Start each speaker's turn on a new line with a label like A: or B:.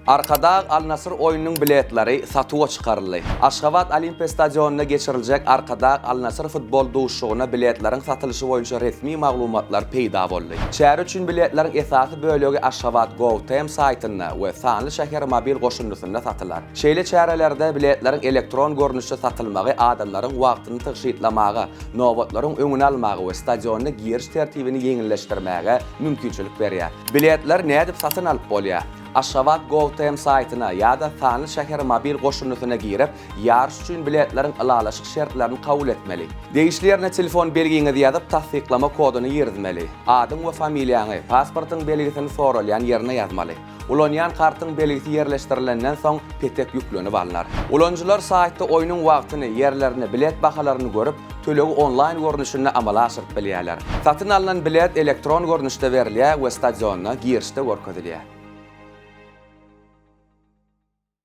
A: Arkada Al-Nasr oyununun biletleri satığa çıkarıldı. Aşgabat Olimpiya stadionuna geçirilecek Arkada Al-Nasr futbol duşuğuna biletlerin satılışı boyunca resmi maglumatlar peyda boldy. Şäher üçün biletlerin esasy bölegi Aşgabat Go.tm saytynda we sanly şäher mobil goşunlusynda satylar. Şeýle şäherlerde biletlerin elektron görnüşde satylmagy adamlaryň wagtyny tygşytlamagy, nowatlaryň öňüne almagy we stadiona giriş tertibini ýeňilleşdirmäge mümkinçilik berýär. Biletler nädip satyn alyp bolýar? Aşgabat Go.tm saytyna ýa-da sanly şäher mobil goşunlusyna girip, ýarış üçin biletleriň alalaşyk şertlerini kabul etmeli. Değişlerine telefon belgiňizi ýazyp tasdiklama koduny ýerdimeli. Adym we familiýaňy, pasportyň belgisini soralýan ýerine ýazmaly. Ulanýan kartyň belgisi ýerleşdirilenden soň petek ýüklenip alınýar. Ulanjylar saytda oýunyň wagtyny, ýerlerini, bilet bahalaryny görüp, tölegi online görnüşinde amala aşyryp bilýärler. Satyn alynan bilet elektron görnüşde berilýär we stadiona girişde görkezilýär.